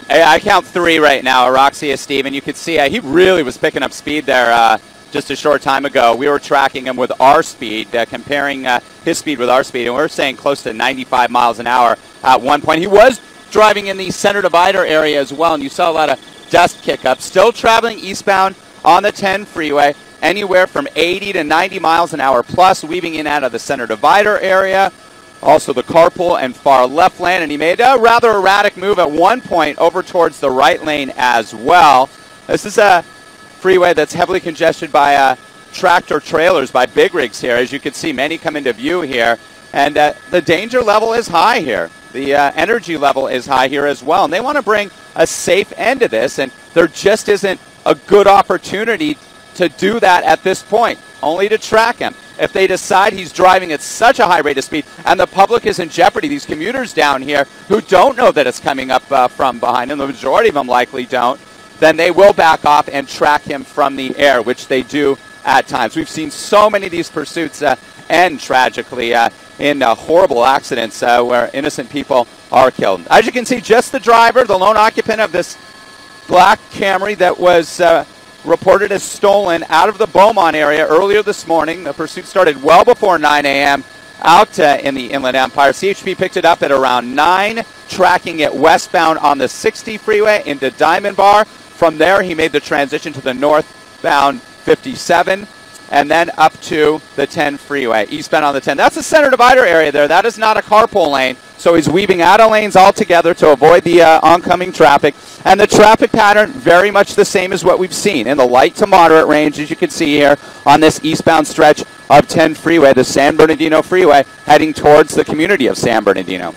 I count 3 right now, Aroxia, Steve, and you could see he really was picking up speed there just a short time ago. We were tracking him with our speed, comparing his speed with our speed, and we were saying close to 95 miles an hour at one point. He was driving in the center divider area as well, and you saw a lot of dust kick up. Still traveling eastbound on the 10 freeway, anywhere from 80 to 90 miles an hour plus, weaving in out of the center divider area. Also the carpool and far left lane, and he made a rather erratic move at one point over towards the right lane as well. This is a freeway that's heavily congested by tractor trailers, by big rigs here. As you can see, many come into view here, and the danger level is high here. The energy level is high here as well, and they want to bring a safe end to this, and there just isn't a good opportunity to do that at this point, only to track him. If they decide he's driving at such a high rate of speed and the public is in jeopardy, these commuters down here who don't know that it's coming up from behind them, the majority of them likely don't, then they will back off and track him from the air, which they do at times. We've seen so many of these pursuits end tragically in horrible accidents where innocent people are killed. As you can see, just the driver, the lone occupant of this black Camry that was reported as stolen out of the Beaumont area earlier this morning. The pursuit started well before 9 a.m. out in the Inland Empire. CHP picked it up at around 9, tracking it westbound on the 60 freeway into Diamond Bar. From there, he made the transition to the northbound 57 and then up to the 10 freeway, eastbound on the 10. That's the center divider area there. That is not a carpool lane. So he's weaving out of lanes altogether to avoid the oncoming traffic. And the traffic pattern, very much the same as what we've seen in the light to moderate range, as you can see here on this eastbound stretch of 10 freeway, the San Bernardino freeway, heading towards the community of San Bernardino.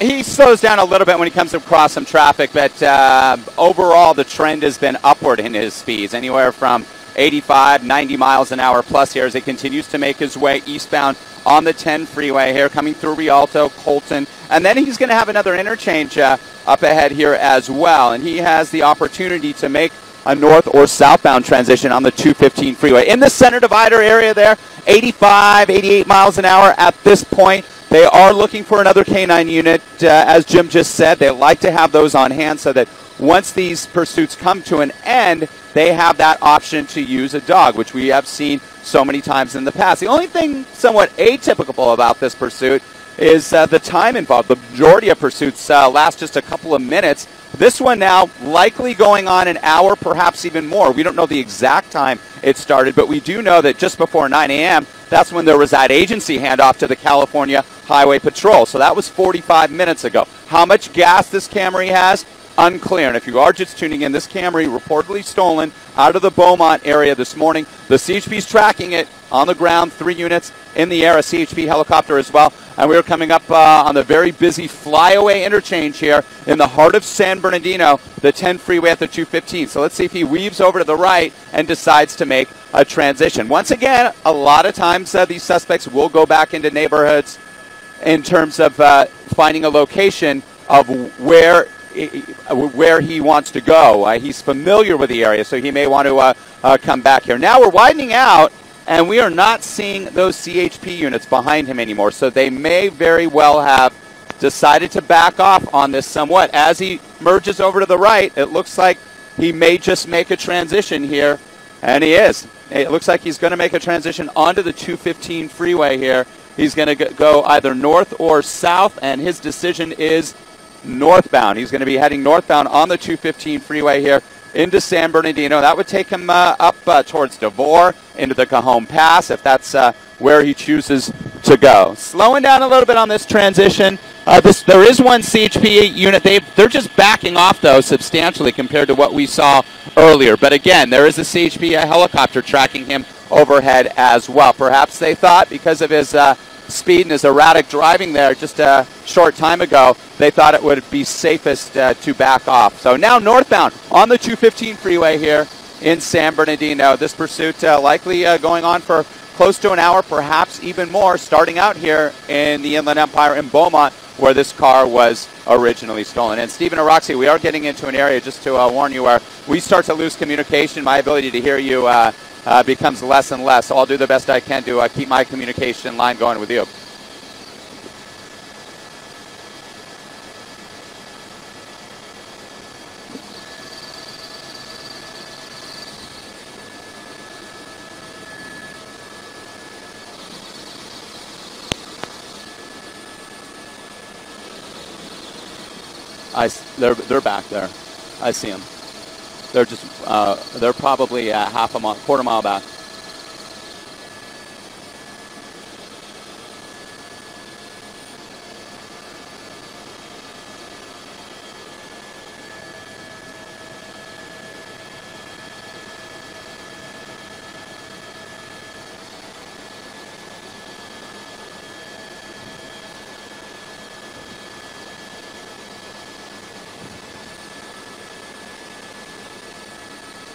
He slows down a little bit when he comes across some traffic, but overall the trend has been upward in his speeds, anywhere from 85, 90 miles an hour plus here as he continues to make his way eastbound on the 10 freeway here, coming through Rialto, Colton, and then he's going to have another interchange up ahead here as well, and he has the opportunity to make a north or southbound transition on the 215 freeway. In the center divider area there, 85, 88 miles an hour at this point. They are looking for another K9 unit. As Jim just said, they like to have those on hand so that once these pursuits come to an end, they have that option to use a dog, which we have seen so many times in the past. The only thing somewhat atypical about this pursuit is the time involved. The majority of pursuits last just a couple of minutes, This one now likely going on an hour, perhaps even more. We don't know the exact time it started, but we do know that just before 9 a.m., that's when there was that agency handoff to the California Highway Patrol. So that was 45 minutes ago. How much gas this Camry has? Unclear. And if you are just tuning in, this Camry reportedly stolen out of the Beaumont area this morning. The CHP is tracking it on the ground, 3 units in the air, a CHP helicopter as well. And we are coming up on the very busy flyaway interchange here in the heart of San Bernardino, the 10 freeway at the 215. So let's see if he weaves over to the right and decides to make a transition. Once again, a lot of times these suspects will go back into neighborhoods in terms of finding a location of where he wants to go. He's familiar with the area, so he may want to come back here. Now we're widening out, and we are not seeing those CHP units behind him anymore, so they may very well have decided to back off on this somewhat. As he merges over to the right, it looks like he may just make a transition here, and he is. It looks like he's going to make a transition onto the 215 freeway here. He's going to go either north or south, and his decision is northbound. He's going to be heading northbound on the 215 freeway here into San Bernardino. That would take him up towards Devore, into the Cajon Pass, if that's where he chooses to go. Slowing down a little bit on this transition. There is one CHP unit. They're just backing off, though, substantially compared to what we saw earlier. But again, there is a CHP helicopter tracking him overhead as well. Perhaps they thought, because of his speed and his erratic driving there just a short time ago, they thought it would be safest to back off. So now northbound on the 215 freeway here in San Bernardino. This pursuit likely going on for close to an hour, perhaps even more, starting out here in the Inland Empire in Beaumont, where this car was originally stolen. And Stephen and Roxy, we are getting into an area, just to warn you, where we start to lose communication. My ability to hear you becomes less and less. So I'll do the best I can to keep my communication line going with you. They're back there. I see them. They're just they're probably quarter mile back.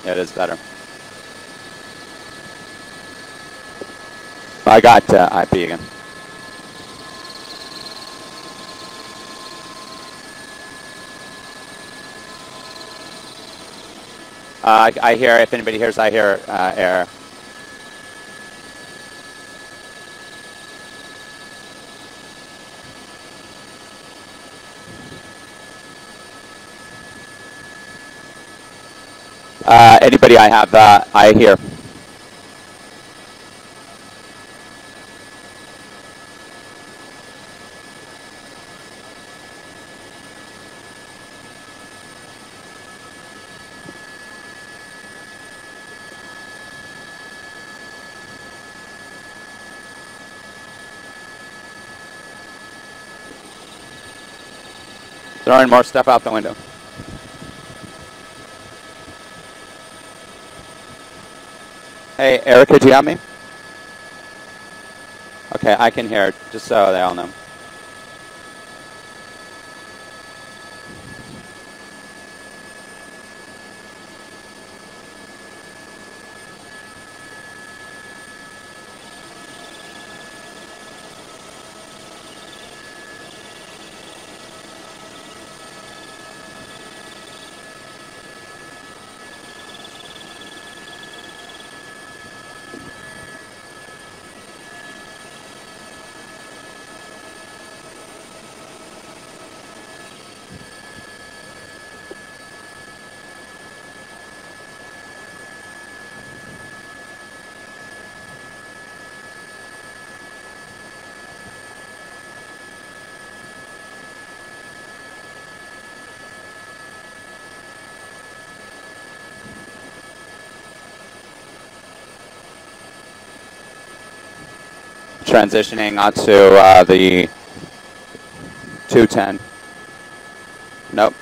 It is better. I got IP again. I hear, if anybody hears, I hear error. Anybody I have, I hear. Throwing more stuff out the window. Hey, Erica, do you have me? Okay, I can hear it, just so they all know. transitioning onto the 210. Nope.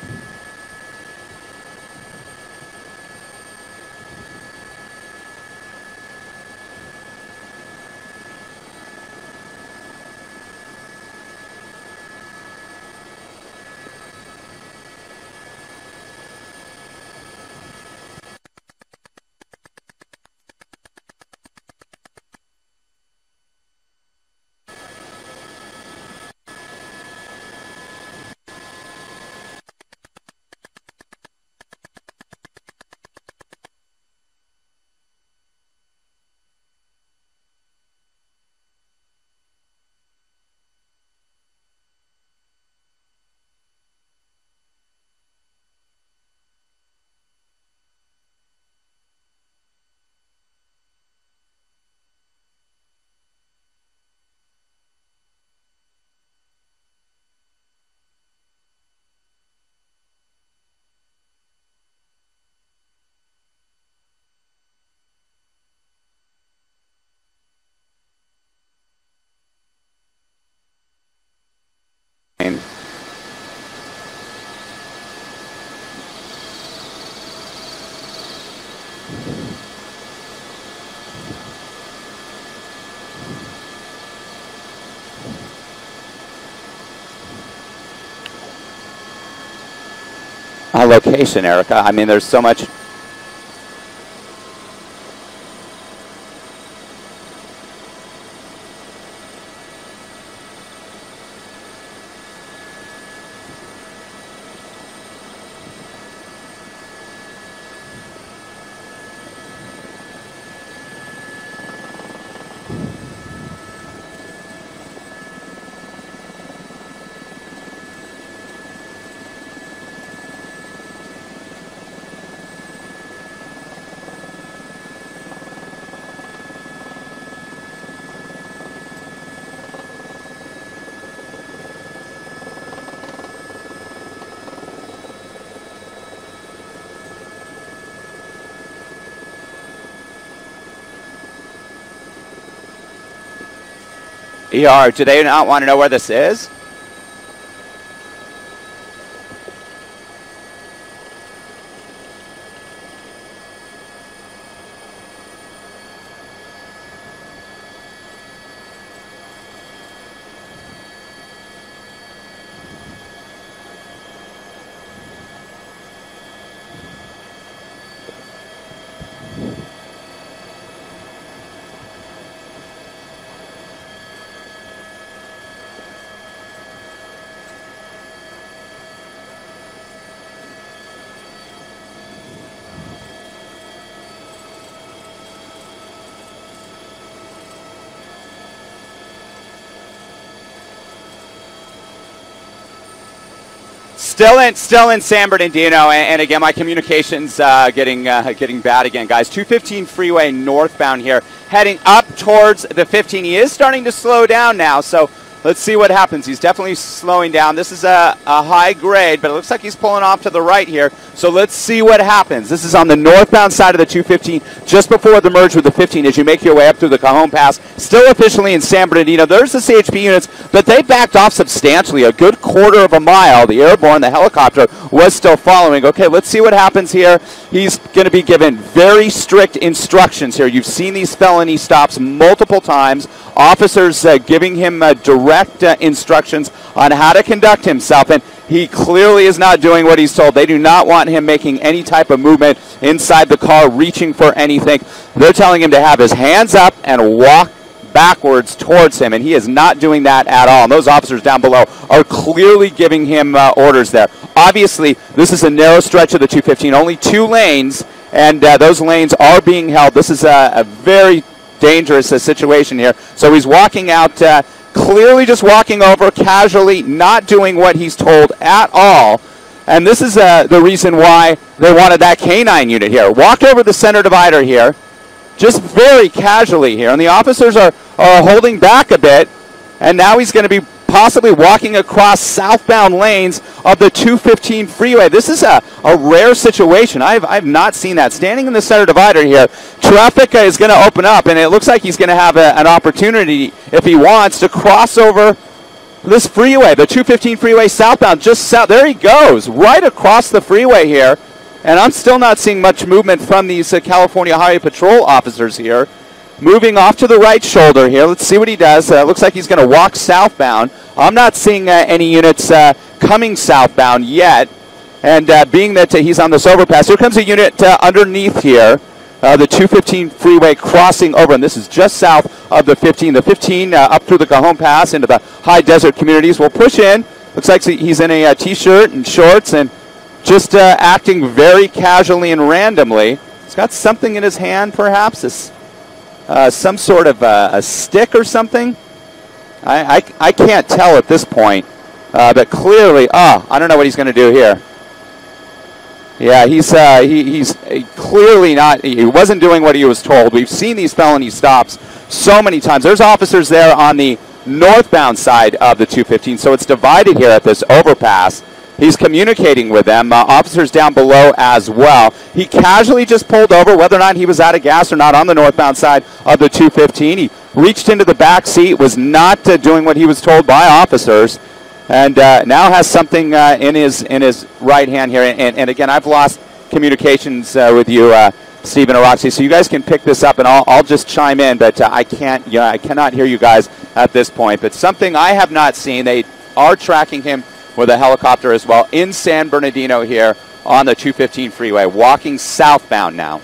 Location, Erica. I mean, there's so much. ER, do they not want to know where this is? Still in San Bernardino, and again, my communication's getting bad again, guys. 215 freeway northbound here, heading up towards the 15. He is starting to slow down now, so let's see what happens. He's definitely slowing down. This is a high grade, but it looks like he's pulling off to the right here, so let's see what happens. This is on the northbound side of the 215, just before the merge with the 15 as you make your way up through the Cajon Pass. Still officially in San Bernardino. There's the CHP units, but they backed off substantially, a good quarter of a mile. The airborne, the helicopter, was still following. Okay, let's see what happens here. He's going to be given very strict instructions here. You've seen these felony stops multiple times. Officers giving him direct instructions on how to conduct himself, and he clearly is not doing what he's told. They do not want him making any type of movement inside the car, reaching for anything. They're telling him to have his hands up and walk backwards towards him, and he is not doing that at all. And those officers down below are clearly giving him orders there. Obviously, this is a narrow stretch of the 215, only 2 lanes, and those lanes are being held. This is a very dangerous situation here. So he's walking out, clearly just walking over casually, not doing what he's told at all. And this is the reason why they wanted that canine unit here. Walked over the center divider here, just very casually here. And the officers are holding back a bit. And now he's going to be possibly walking across southbound lanes of the 215 freeway. This is a rare situation. I've not seen that. Standing in the center divider here, traffic is going to open up, and it looks like he's going to have an opportunity, if he wants, to cross over this freeway, the 215 freeway southbound, just south. There he goes, right across the freeway here. And I'm still not seeing much movement from these California Highway Patrol officers here. Moving off to the right shoulder here. Let's see what he does. Looks like he's going to walk southbound. I'm not seeing any units coming southbound yet. And being that he's on this overpass, here comes a unit underneath here. The 215 freeway crossing over, and this is just south of the 15. The 15 up through the Cajon Pass into the high desert communities will push in. Looks like he's in a T-shirt and shorts and just acting very casually and randomly. He's got something in his hand, perhaps. Some sort of a stick or something. I can't tell at this point, but clearly, I don't know what he's going to do here. Yeah, he's clearly not. He wasn't doing what he was told. We've seen these felony stops so many times. There's officers there on the northbound side of the 215, so it's divided here at this overpass. He's communicating with them, officers down below as well. He casually just pulled over, whether or not he was out of gas or not, on the northbound side of the 215. He reached into the back seat, was not doing what he was told by officers, and now has something in his right hand here. And again, I've lost communications with you, Stephen or Roxy, so you guys can pick this up, and I'll just chime in, but I cannot hear you guys at this point. But something I have not seen. They are tracking him with a helicopter as well in San Bernardino here on the 215 freeway, walking southbound now.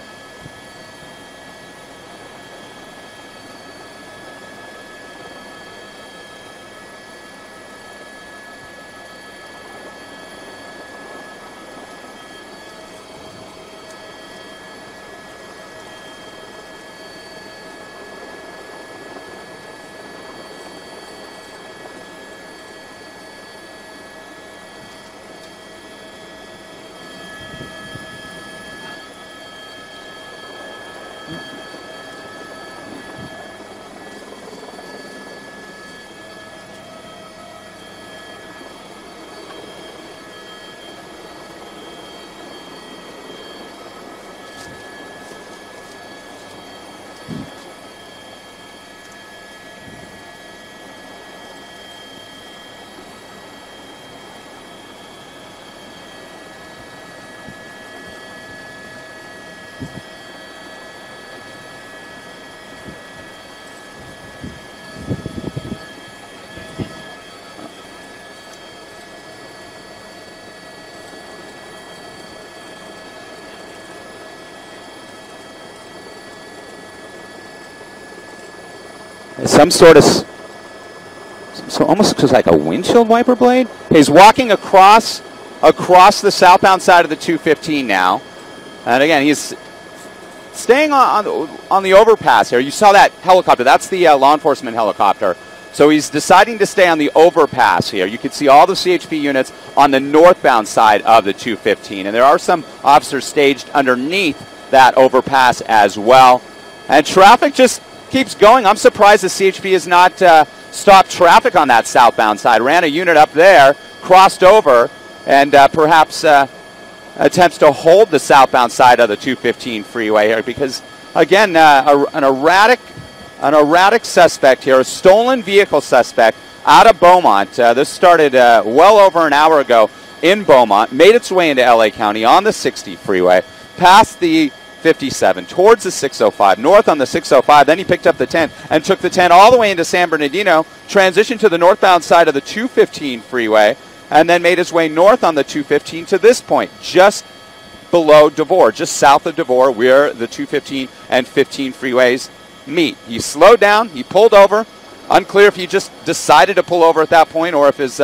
Some sort of, so almost looks like a windshield wiper blade. He's walking across the southbound side of the 215 now, and again he's staying on the overpass here. You saw that helicopter. That's the law enforcement helicopter. So he's deciding to stay on the overpass here. You can see all the CHP units on the northbound side of the 215, and there are some officers staged underneath that overpass as well. And traffic just keeps going. I'm surprised the CHP has not stopped traffic on that southbound side. Ran a unit up there, crossed over, and perhaps attempts to hold the southbound side of the 215 freeway here because, again, an erratic suspect here, a stolen vehicle suspect out of Beaumont. This started well over an hour ago in Beaumont, made its way into LA County on the 60 freeway, past the 57, towards the 605, north on the 605. Then he picked up the 10 and took the 10 all the way into San Bernardino, transitioned to the northbound side of the 215 freeway, and then made his way north on the 215 to this point, just below Devore, just south of Devore, where the 215 and 15 freeways meet. He slowed down, he pulled over. Unclear if he just decided to pull over at that point or if his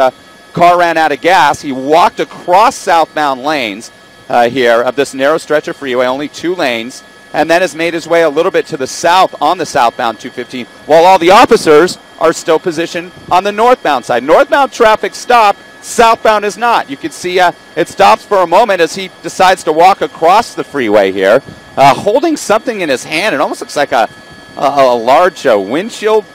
car ran out of gas. He walked across southbound lanes here of this narrow stretch of freeway, only 2 lanes, and then has made his way a little bit to the south on the southbound 215, while all the officers are still positioned on the northbound side. Northbound traffic stopped, southbound is not. You can see it stops for a moment as he decides to walk across the freeway here, holding something in his hand. It almost looks like a large windshield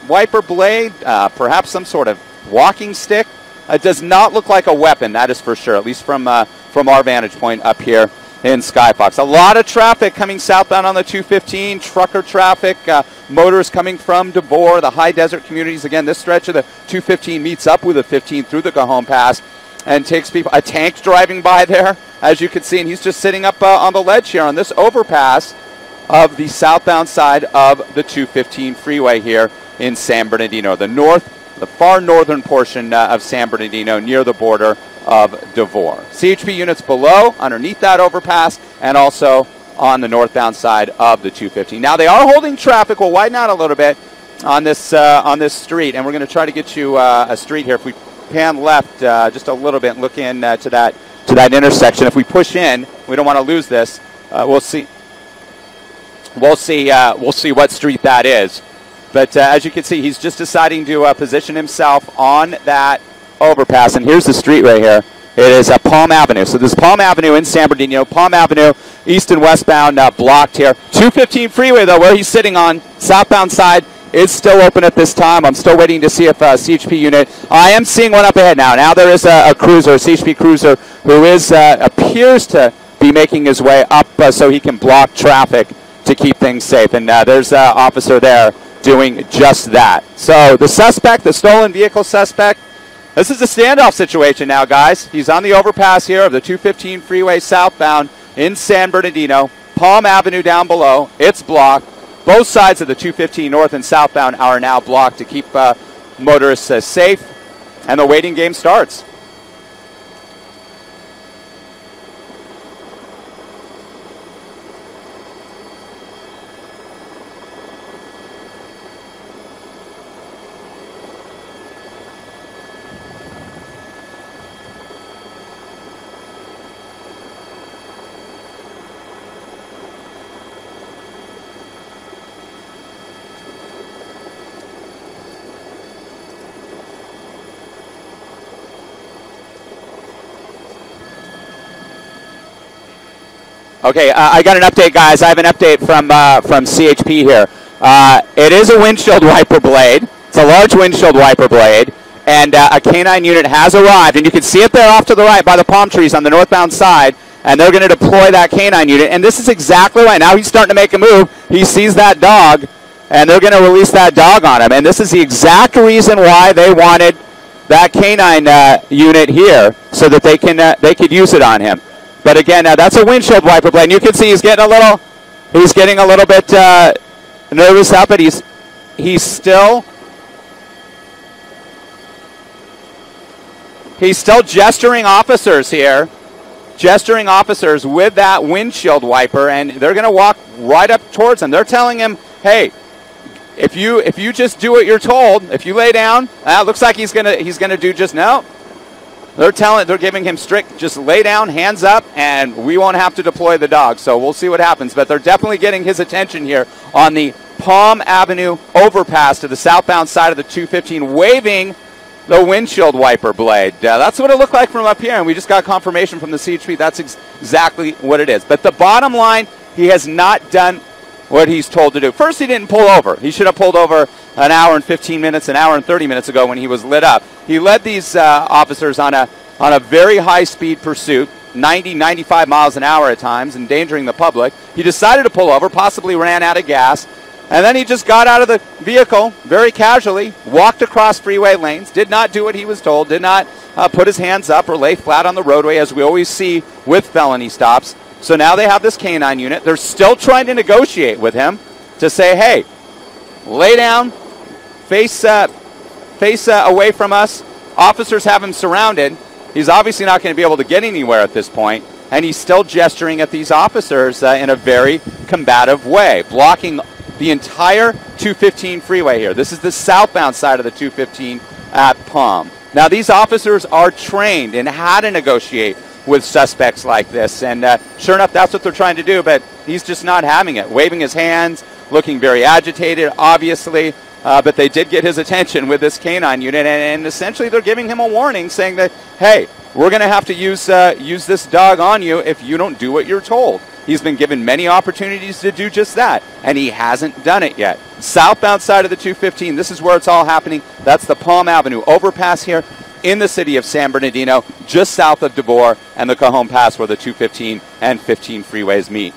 wiper blade, perhaps some sort of walking stick. It does not look like a weapon, that is for sure, at least from our vantage point up here in Skyfox. A lot of traffic coming southbound on the 215, trucker traffic, motors coming from DeVore, the high desert communities. Again, this stretch of the 215 meets up with the 15 through the Cajon Pass and takes people. A tank driving by there, as you can see, and he's just sitting up on the ledge here on this overpass of the southbound side of the 215 freeway here in San Bernardino, the far northern portion of San Bernardino near the border of DeVore. CHP units below, underneath that overpass, and also on the northbound side of the 215. Now they are holding traffic. We'll widen out a little bit on this street, and we're going to try to get you a street here. If we pan left just a little bit and look in to that intersection, if we push in, we don't want to lose this. We'll see what street that is. But as you can see, he's just deciding to position himself on that overpass. And here's the street right here. It is Palm Avenue. So this is Palm Avenue in San Bernardino. Palm Avenue, east and westbound, blocked here. 215 freeway, though, where he's sitting on, southbound side, is still open at this time. I'm still waiting to see if CHP unit. I am seeing one up ahead now. Now there is a cruiser, a CHP cruiser, who appears to be making his way up so he can block traffic to keep things safe. And there's an officer there doing just that. So the suspect, the stolen vehicle suspect, this is a standoff situation now, guys. He's on the overpass here of the 215 freeway southbound in San Bernardino. Palm Avenue down below, it's blocked. Both sides of the 215 north and southbound are now blocked to keep motorists safe, and the waiting game starts. Okay, I got an update, guys. I have an update from CHP here. It is a windshield wiper blade. It's a large windshield wiper blade, and a canine unit has arrived, and you can see it there off to the right by the palm trees on the northbound side, and they're going to deploy that canine unit, and this is exactly right. Now he's starting to make a move. He sees that dog, and they're going to release that dog on him, and this is the exact reason why they wanted that canine unit here, so that they could use it on him. But again, that's a windshield wiper blade. And you can see he's getting a little bit nervous up, but he's still gesturing officers here, gesturing officers with that windshield wiper, and they're going to walk right up towards him. They're telling him, hey, if you just do what you're told, if you lay down, looks like he's gonna do just no. They're giving him strict, just lay down, hands up, and we won't have to deploy the dog. So we'll see what happens. But they're definitely getting his attention here on the Palm Avenue overpass to the southbound side of the 215, waving the windshield wiper blade. That's what it looked like from up here, and we just got confirmation from the CHP. That's exactly what it is. But the bottom line, he has not done what he's told to do. First, he didn't pull over. He should have pulled over an hour and 15 minutes, an hour and 30 minutes ago when he was lit up. He led these officers on a very high-speed pursuit, 90, 95 miles an hour at times, endangering the public. He decided to pull over, possibly ran out of gas, and then he just got out of the vehicle very casually, walked across freeway lanes, did not do what he was told, did not put his hands up or lay flat on the roadway, as we always see with felony stops. So now they have this canine unit. They're still trying to negotiate with him to say, hey, lay down, face away from us. Officers have him surrounded. He's obviously not going to be able to get anywhere at this point, and he's still gesturing at these officers in a very combative way, blocking the entire 215 freeway here. This is the southbound side of the 215 at Palm. Now, these officers are trained in how to negotiate with suspects like this, and sure enough, that's what they're trying to do, but he's just not having it, waving his hands, looking very agitated, obviously, but they did get his attention with this canine unit, and essentially they're giving him a warning, saying that, hey, we're going to have to use this dog on you if you don't do what you're told. He's been given many opportunities to do just that, and he hasn't done it yet. southbound side of the 215. This is where it's all happening. That's the Palm Avenue overpass here in the city of San Bernardino, just south of DeBoer and the Cajon Pass, where the 215 and 15 freeways meet.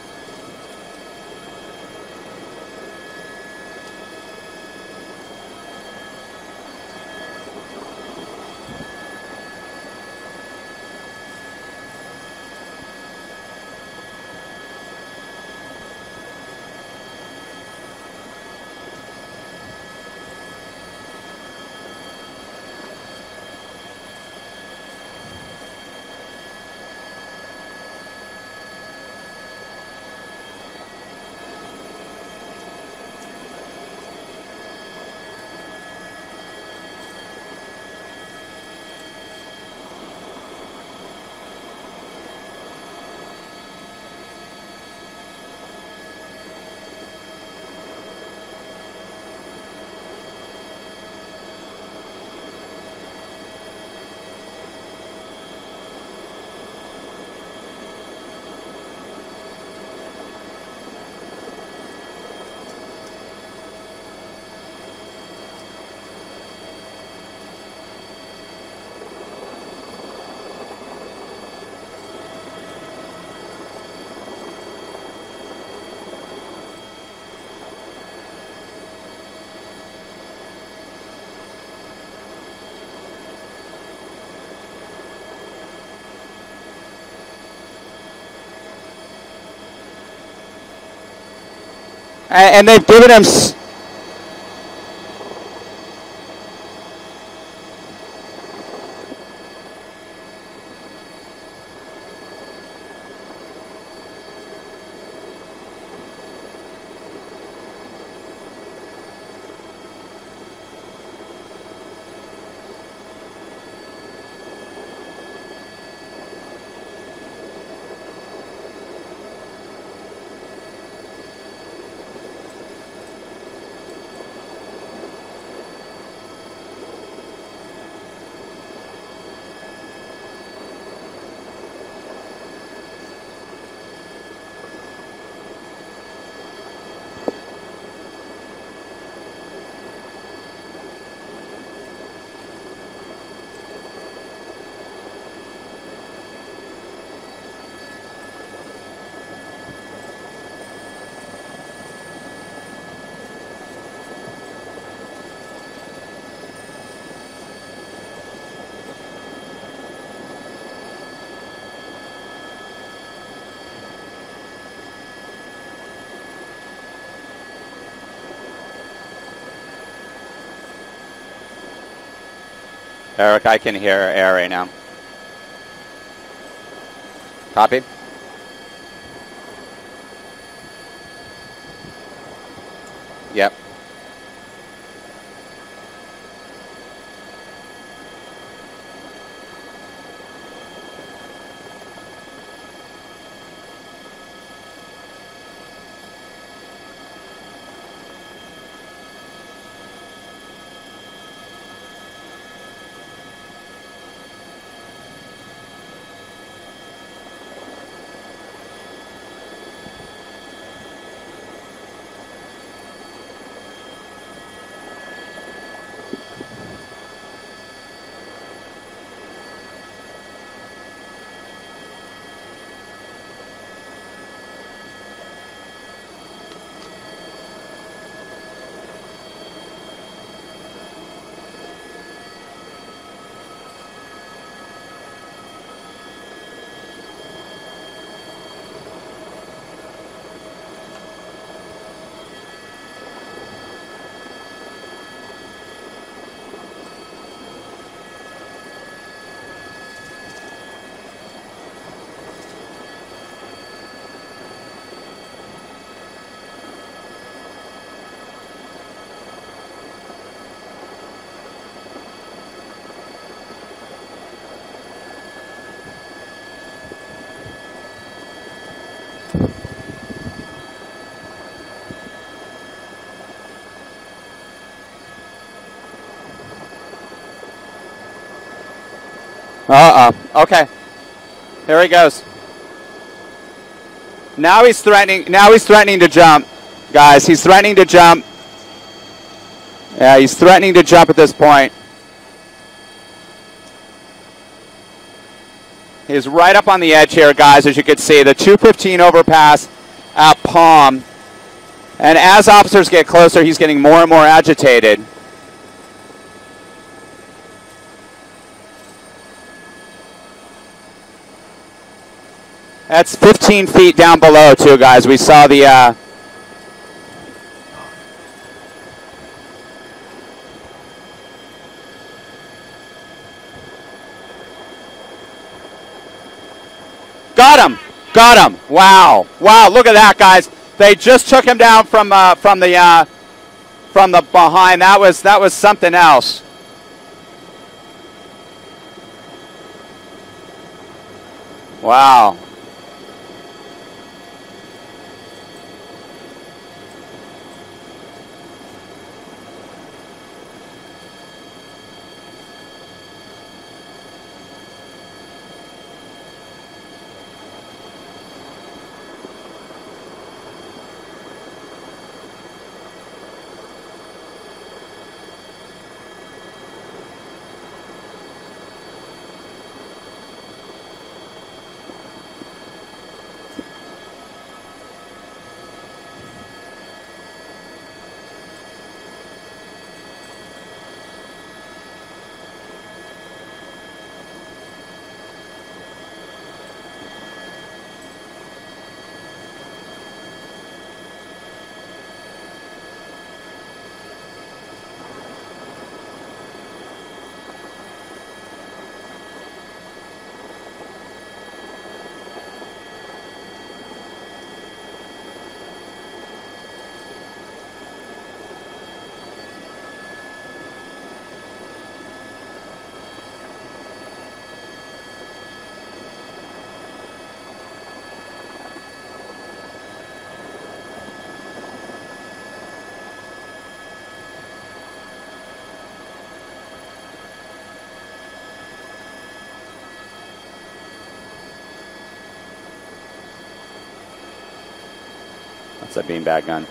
And they've given him... Eric, I can hear air right now. Copy? Yep. Okay. Here he goes. Now he's threatening to jump. Guys, he's threatening to jump. Yeah, he's threatening to jump at this point. He's right up on the edge here, guys, as you can see. The 215 overpass at Pham. And as officers get closer, he's getting more and more agitated. That's 15 feet down below, too, guys. We saw the... Got him! Got him! Wow! Wow! Look at that, guys. They just took him down from the behind. That was something else. Wow! That's a beanbag gun.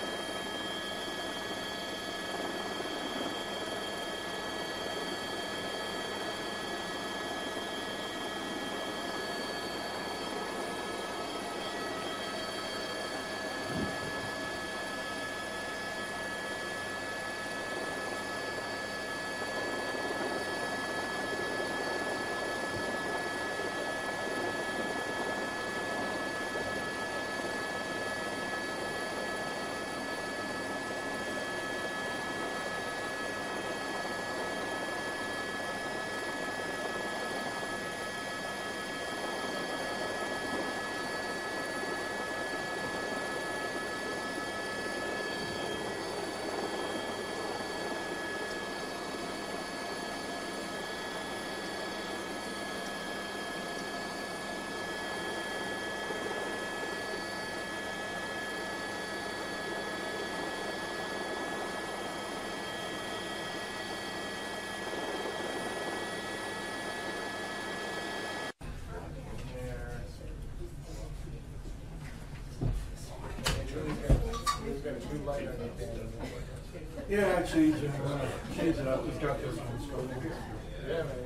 Yeah, I changed it up. We've got this one. Yeah, man.